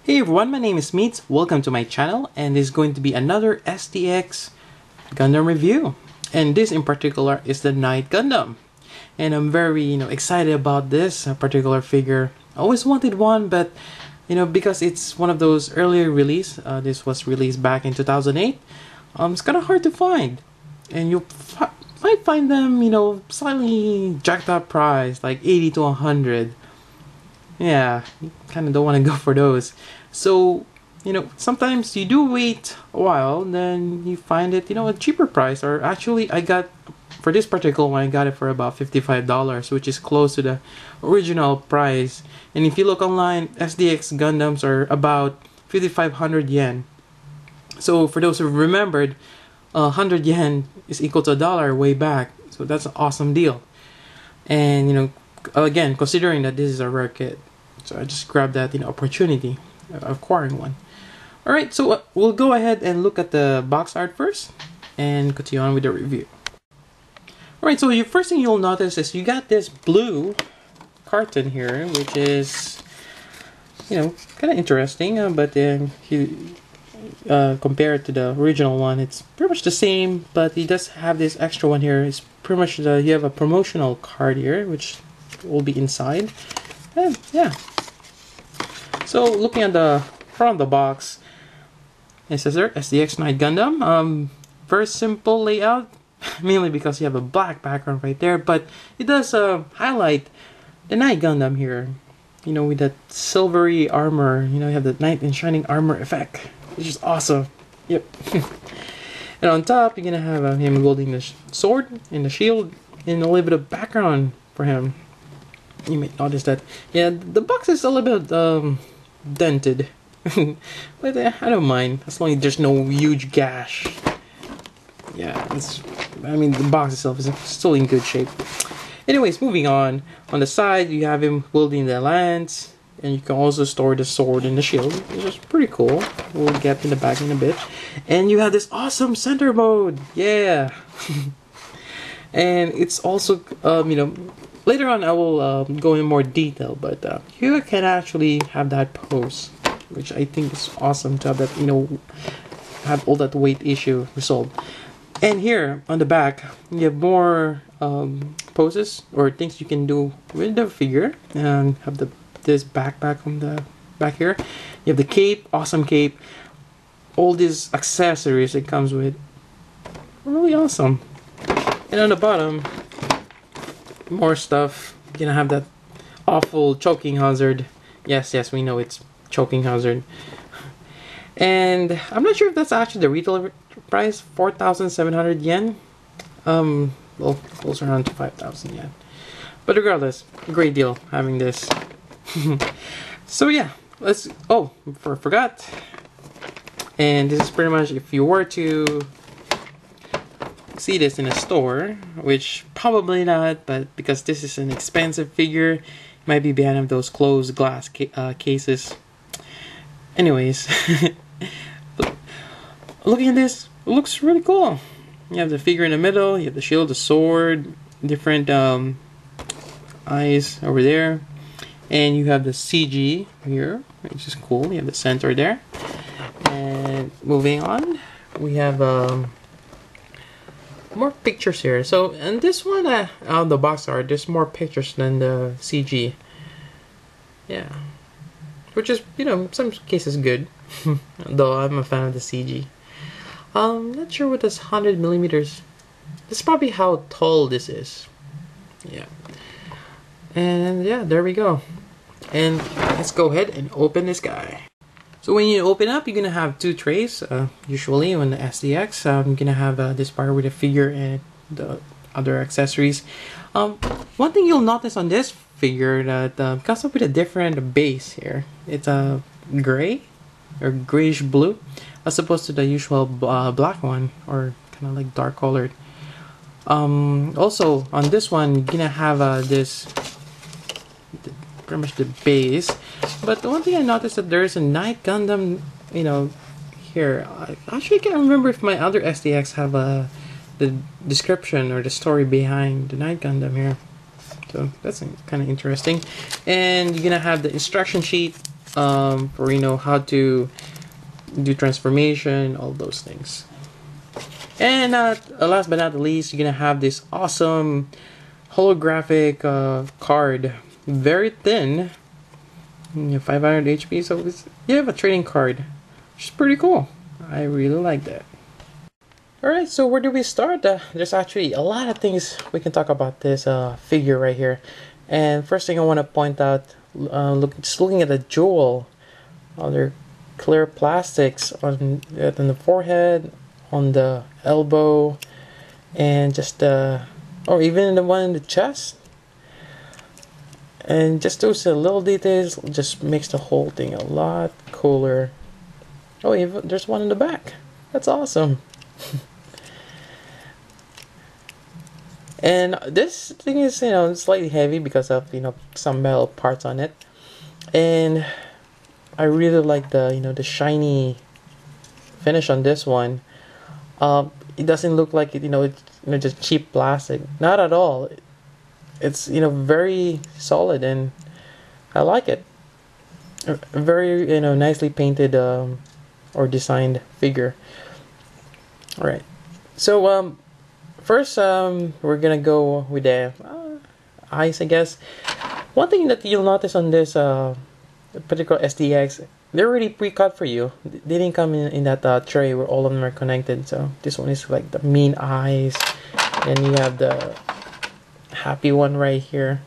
Hey everyone, my name is Meets. Welcome to my channel, and this is going to be another SDX Gundam review. And this in particular is the Knight Gundam. And I'm very, excited about this particular figure. I always wanted one, but because it's one of those earlier release, this was released back in 2008. It's kind of hard to find, and you might find them, slightly jacked up price, like 80 to 100. Yeah, you kind of don't want to go for those. So, sometimes you do wait a while, then you find it, a cheaper price. Or actually, I got, for this particular one, I got it for about $55, which is close to the original price. And if you look online, SDX Gundams are about 5,500 yen. So, for those who remembered, 100 yen is equal to $1 way back. So, that's an awesome deal. And, again, considering that this is a rare kit, so I just grabbed that opportunity of acquiring one. Alright, so we'll go ahead and look at the box art first and continue on with the review. Alright, so the first thing you'll notice is you got this blue carton here, which is kind of interesting, but then compared to the original one, it's pretty much the same, but it does have this extra one here. It's pretty much you have a promotional card here, which will be inside. And yeah, so looking at the front of the box, it says there SDX Knight Gundam. Very simple layout, mainly because you have a black background right there, but it does highlight the Knight Gundam here, with that silvery armor. You have the knight in shining armor effect, which is awesome. Yep. And on top, you're gonna have him holding the sword and the shield, and a little bit of background for him. You may notice that, yeah, the box is a little bit dented, but I don't mind as long as there's no huge gash. Yeah, the box itself is still in good shape. Anyways, moving on. On the side, you have him wielding the lance, and you can also store the sword and the shield, which is pretty cool. We'll get in the back in a bit. And you have this awesome center mode, yeah. And it's also, later on I will go in more detail, but you can actually have that pose, which I think is awesome to have that, have all that weight issue resolved. And here on the back, you have more poses or things you can do with the figure, and have this backpack on the back here. You have the cape, awesome cape, all these accessories it comes with, really awesome. And on the bottom, more stuff. You're gonna have that awful choking hazard. Yes, we know it's choking hazard. And I'm not sure if that's actually the retail price, 4,700 yen. Well, closer around to 5,000 yen. But regardless, great deal having this. So yeah, forgot. And this is pretty much, if you were to see this in a store, which probably not, but because this is an expensive figure, it might be behind of those closed glass cases. Anyways, looking at this, it looks really cool. You have the figure in the middle, you have the shield, the sword, different eyes over there, and you have the CG here, which is cool. You have the center there. And moving on, we have more pictures here. So, and this one on the box art, there's more pictures than the CG. Yeah, which is, in some cases good. Though I'm a fan of the CG. Not sure what this 100 millimeters. This is probably how tall this is. Yeah. And yeah, there we go. And let's go ahead and open this guy. So when you open up, you're gonna have two trays. Usually on the SDX, you're gonna have this part with the figure and the other accessories. One thing you'll notice on this figure that comes up with a different base here. It's a gray or grayish blue, as opposed to the usual black one, or kind of like dark colored. Also on this one, you're gonna have pretty much the base. But the one thing I noticed that there's a Knight Gundam, here. I actually can't remember if my other SDX have the description or the story behind the Knight Gundam here. So that's kind of interesting. And you're gonna have the instruction sheet for how to do transformation, all those things. And last but not least, you're gonna have this awesome holographic card, very thin, 500 HP. So you have a trading card, which is pretty cool. I really like that. Alright, so where do we start? There's actually a lot of things we can talk about this figure right here. And first thing I want to point out, just looking at the jewel, they're clear plastics on the forehead, on the elbow, and just or even the one in the chest. And just those little details just makes the whole thing a lot cooler. Oh, even there's one in the back. That's awesome. And this thing is, slightly heavy because of, some metal parts on it. And I really like the, the shiny finish on this one. It doesn't look like it, it's just cheap plastic. Not at all. It's, very solid, and I like it. A very, nicely painted or designed figure. All right. So first, we're gonna go with the eyes, I guess. One thing that you'll notice on this particular SDX, they're already pre-cut for you. They didn't come in that tray where all of them are connected. So this one is like the mean eyes, and you have the happy one right here.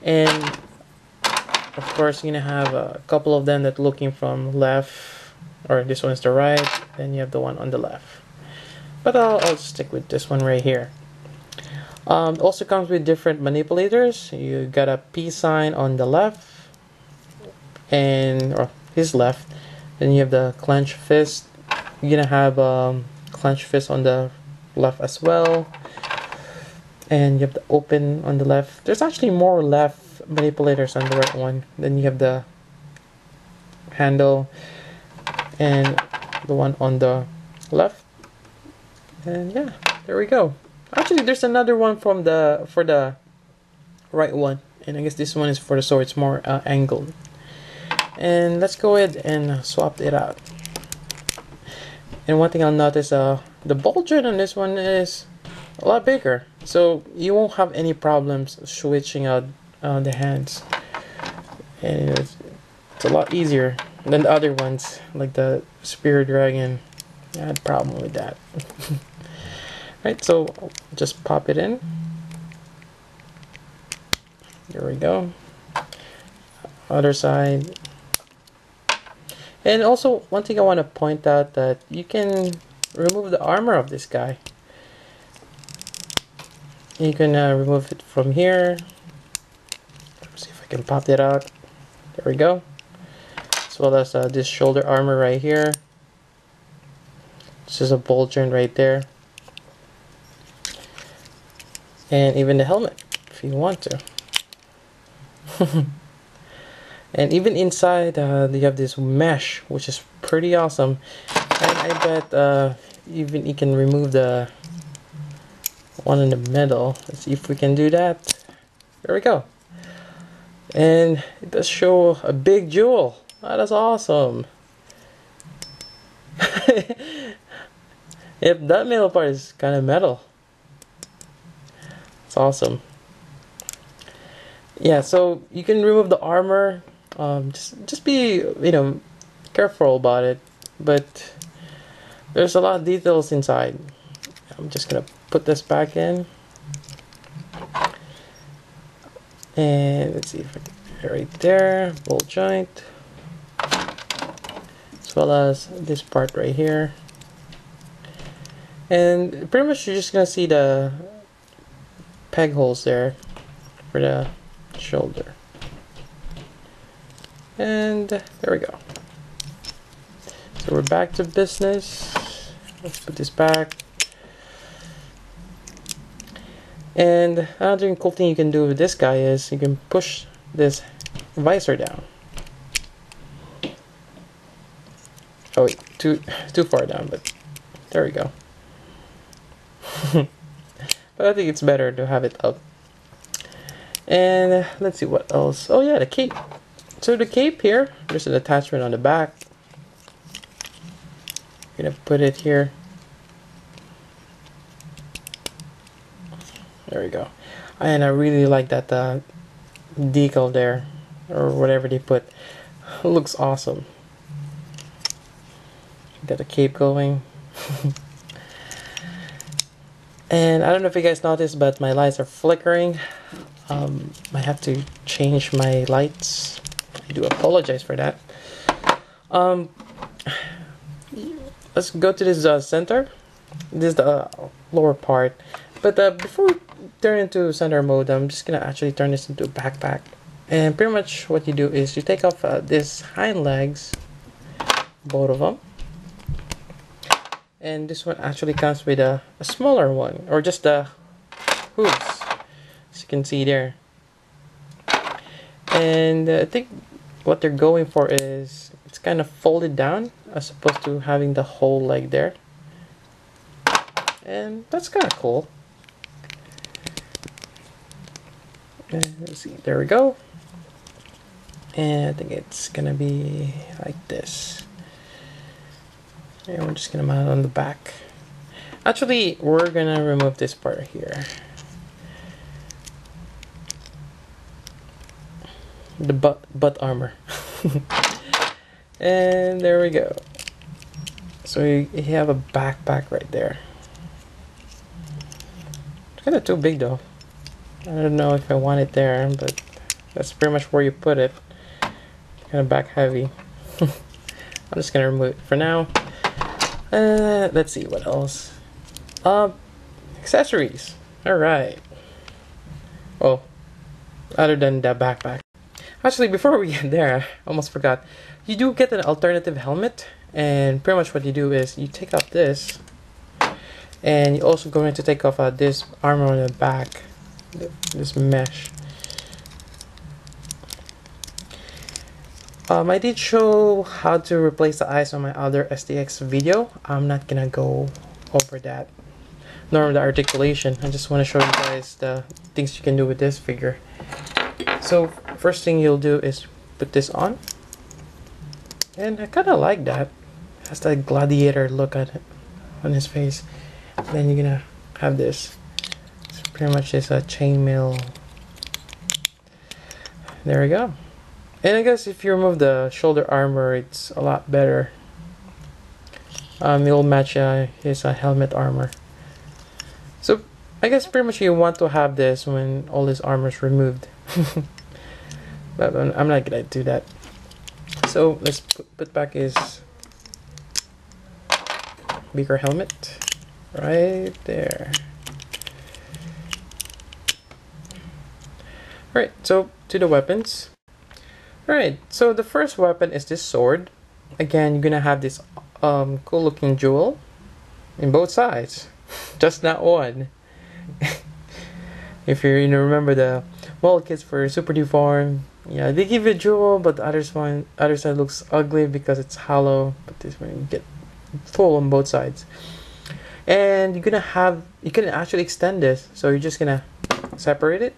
And of course, you're gonna have a couple of them that looking from left, or this one is the right. Then you have the one on the left. But I'll stick with this one right here. Also comes with different manipulators. You got a peace sign on the left, or his left. Then you have the clenched fist. You're gonna have clenched fist on the left as well. And you have the open on the left. There's actually more left manipulators on the right one. Then you have the handle and the one on the left. And yeah, there we go. Actually, there's another one for the right one, and I guess this one is for the sword. It's more angled. And let's go ahead and swap it out. And one thing I'll notice, the ball joint on this one is a lot bigger, so you won't have any problems switching out the hands. And it's a lot easier than the other ones, like the Spear Dragon. I had a problem with that. Right, so just pop it in. There we go. Other side. And also, one thing I want to point out, that you can remove the armor of this guy. You can remove it from here. Let's see if I can pop it out. There we go. As well as this shoulder armor right here. This is a ball joint right there. And even the helmet, if you want to. And even inside, you have this mesh, which is pretty awesome. And I bet even you can remove the one in the middle. Let's see if we can do that. There we go. And it does show a big jewel. That is awesome. Yep, that middle part is kind of metal. It's awesome. Yeah, so you can remove the armor. Just be careful about it. But there's a lot of details inside. I'm just gonna put this back in, and let's see if I can, right there, ball joint, as well as this part right here. And pretty much you're just gonna see the peg holes there for the shoulder. And there we go. So we're back to business. Let's put this back. And another cool thing you can do with this guy is you can push this visor down. Oh wait, too far down, but there we go. But I think it's better to have it up. And let's see what else. Oh yeah, the cape. So the cape here, there's an attachment on the back. I'm gonna put it here. There we go. And I really like that decal there, or whatever they put. It looks awesome. Got the cape going. And I don't know if you guys noticed, but my lights are flickering. I have to change my lights. I do apologize for that. Let's go to this center. This is the lower part. But before we turn into center mode, I'm just gonna actually turn this into a backpack. And pretty much what you do is you take off these hind legs, both of them. And this one actually comes with a smaller one, or just the hooves, as you can see there. And I think what they're going for is it's kind of folded down as opposed to having the whole leg there. And that's kind of cool. And let's see, there we go. And I think it's gonna be like this. And we're just gonna mount it on the back. Actually, we're gonna remove this part here. The butt armor. And there we go. So you have a backpack right there. It's kind of too big though. I don't know if I want it there, but that's pretty much where you put it. Kind of back heavy. I'm just gonna remove it for now. Let's see what else. Accessories. Alright. Oh, other than the backpack. Actually, before we get there, I almost forgot. You do get an alternative helmet, and pretty much what you do is you take off this, and you're also going to take off this armor on the back, this mesh. I did show how to replace the eyes on my other STX video. I'm not gonna go over that, nor the articulation. I just want to show you guys the things you can do with this figure. So first thing you'll do is put this on, and I kind of like that. It has that gladiator look at it on his face. Then you're gonna have this. It's pretty much just a chainmail. There we go. And I guess if you remove the shoulder armor, it's a lot better. It'll match his helmet armor. So I guess pretty much you want to have this when all his armor is removed. But I'm not gonna do that. So let's put back his bigger helmet right there. Alright, so to the weapons. Alright, so the first weapon is this sword. Again, you're gonna have this cool looking jewel in both sides, just not one. If you remember the mold kits for Super Deformed, yeah, they give you a jewel, but the other side looks ugly because it's hollow. But this one you get full on both sides, and you can actually extend this. So you're just gonna separate it.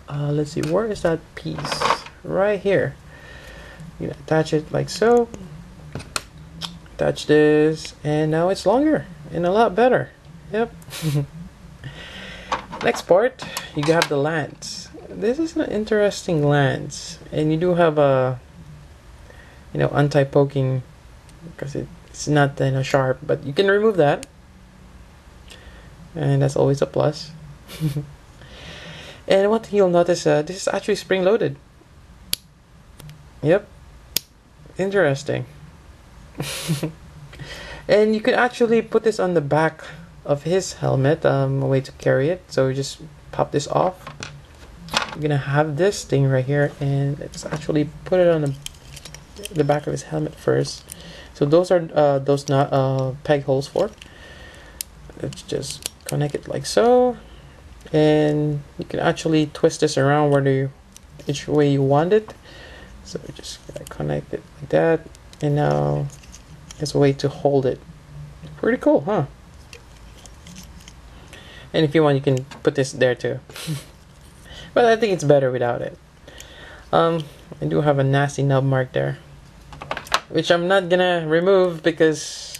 Let's see, where is that piece? Right here. You attach it like so. Attach this, and now it's longer and a lot better. Yep. Next part, you have the lance. This is an interesting lance, and you do have a anti-poking because it's not sharp, but you can remove that, and that's always a plus. And one thing you'll notice, this is actually spring-loaded. Yep, interesting. And you can actually put this on the back of his helmet, a way to carry it. So you just pop this off. You're gonna have this thing right here, and let's actually put it on the back of his helmet first. So those are those not peg holes for. Let's just connect it like so, and you can actually twist this around each way you want it. So we're just gonna connect it like that, and now there's a way to hold it. Pretty cool, huh? And if you want, you can put this there too. But I think it's better without it. I do have a nasty nub mark there, which I'm not gonna remove because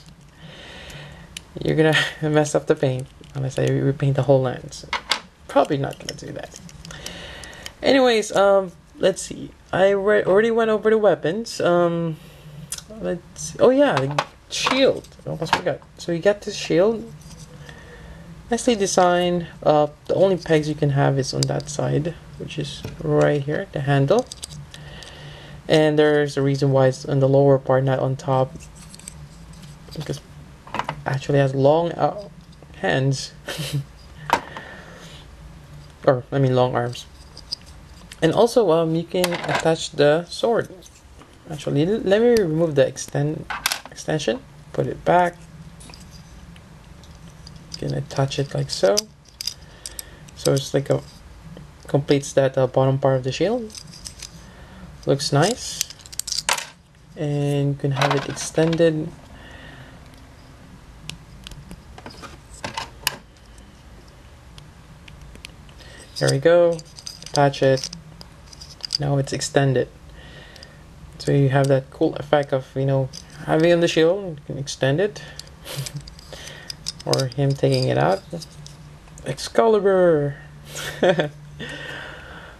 you're gonna mess up the paint unless I repaint the whole lens. Probably not gonna do that. Anyways, let's see. I already went over the weapons. Let's see. Oh yeah, the shield. I almost forgot. So you got this shield. Nicely designed. The only pegs you can have is on that side, which is right here, the handle. And there's a reason why it's on the lower part, not on top. Because it actually has long hands. Or, I mean long arms. And also, you can attach the sword. Actually, let me remove the extension. Put it back. You can attach it like so. So it's like completes that bottom part of the shield. Looks nice. And you can have it extended. There we go. Attach it. Now it's extended. So you have that cool effect of, you know, having on the shield, you can extend it. Or him taking it out. Excalibur!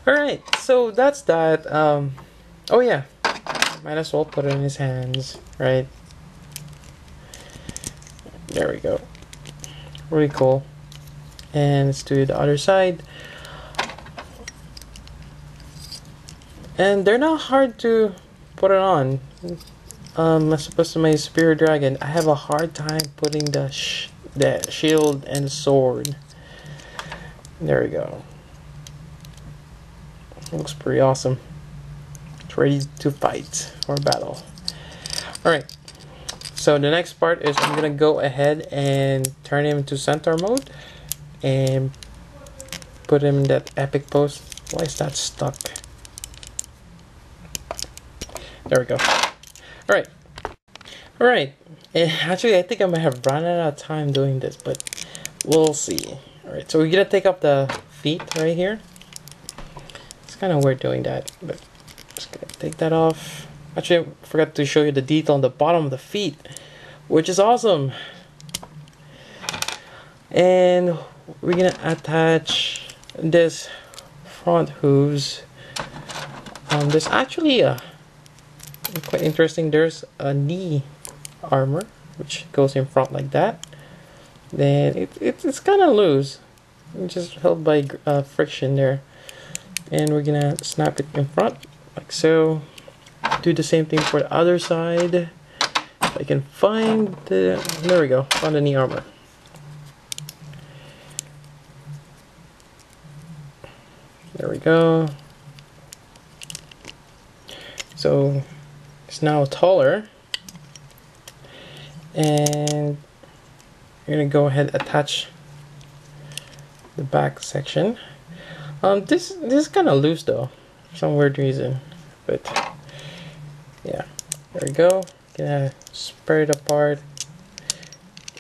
Alright, so that's that. Oh yeah, might as well put it in his hands, right? There we go. Really cool. And let's do the other side. And they're not hard to put it on. As opposed to my Spear Dragon, I have a hard time putting the shield and the sword. There we go. Looks pretty awesome. It's ready to fight or battle. Alright, so the next part is I'm gonna go ahead and turn him into centaur mode and put him in that epic pose. Why is that stuck? There we go. Alright. Alright. Actually, I think I might have run out of time doing this, but we'll see. Alright, so we're gonna take up the feet right here. It's kind of weird doing that, but just gonna take that off. Actually, I forgot to show you the detail on the bottom of the feet, which is awesome. And we're gonna attach this front hooves. There's actually a quite interesting. There's a knee armor which goes in front like that. Then it's kind of loose, just held by friction there. And we're gonna snap it in front like so. Do the same thing for the other side. If I can find the, there we go, found the knee armor. There we go. So it's now taller, and you're gonna go ahead and attach the back section. This is kind of loose though, for some weird reason, but yeah, there we go. Gonna spread it apart.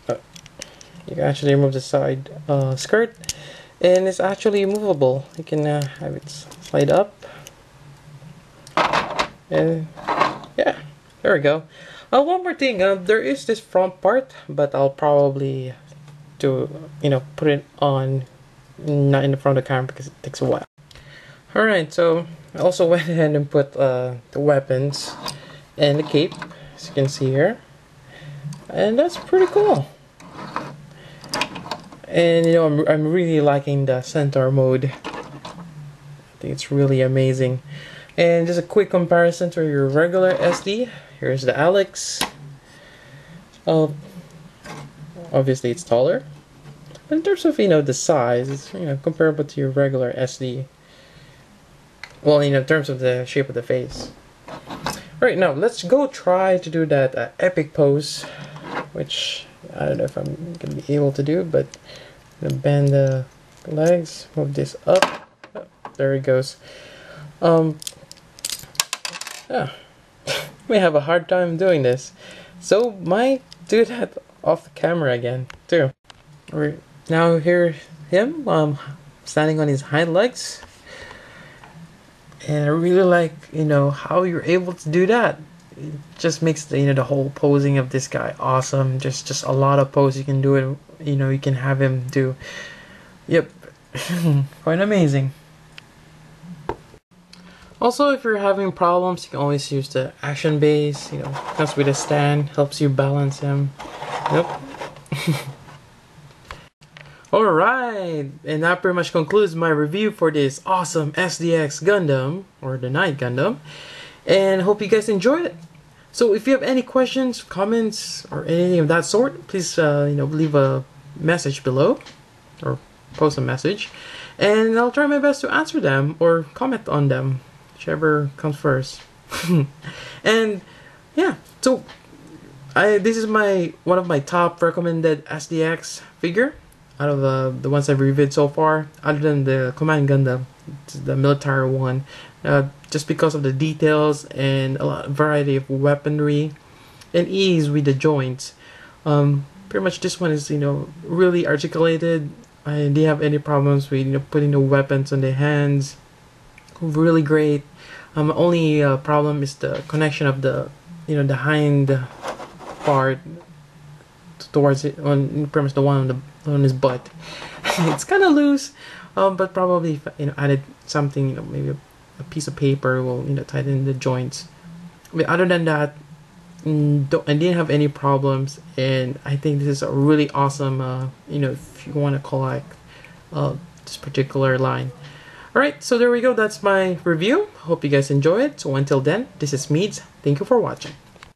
You can actually remove the side skirt, and it's actually movable. You can have it slide up, and yeah, there we go. One more thing, there is this front part, but I'll probably do, put it on not in the front of the camera because it takes a while. Alright, so I also went ahead and put the weapons and the cape, as you can see here, and that's pretty cool. And I'm really liking the centaur mode. I think it's really amazing. And just a quick comparison to your regular SD. Here's the Alex. Obviously it's taller, but in terms of the size, it's comparable to your regular SD. Well, in terms of the shape of the face. Right, now let's go try to do that epic pose, which I don't know if I'm gonna be able to do, but I'm gonna bend the legs, move this up. Oh, there it goes. Yeah, may have a hard time doing this, so might do that off the camera again too. Alright, now here's him standing on his hind legs. And I really like, you know, how you're able to do that. It just makes the, you know, the whole posing of this guy awesome. Just a lot of pose you can do it. You know, you can have him do. Yep, quite amazing. Also, if you're having problems, you can always use the action base. You know, comes with a stand, helps you balance him. Yep. Alright, and that pretty much concludes my review for this awesome SDX Gundam, or the Knight Gundam, and hope you guys enjoy it. So if you have any questions, comments, or anything of that sort, please you know, leave a message below, or post a message, and I'll try my best to answer them, or comment on them, whichever comes first. And yeah, so this is one of my top recommended SDX figure out of the ones I've reviewed so far, other than the Command Gundam, the military one, just because of the details and a variety of weaponry and ease with the joints. Pretty much this one is, you know, really articulated. I didn't have any problems with, you know, putting the weapons on their hands. Really great. Only problem is the connection of the, you know, the hind part towards it, on pretty much the one on his butt. It's kind of loose, but probably if, you know, added something, you know, maybe a piece of paper will, you know, tighten the joints. But other than that, I didn't have any problems, and I think this is a really awesome, you know, if you want to collect this particular line. Alright, so there we go. That's my review. Hope you guys enjoy it. So until then, this is Meads. Thank you for watching.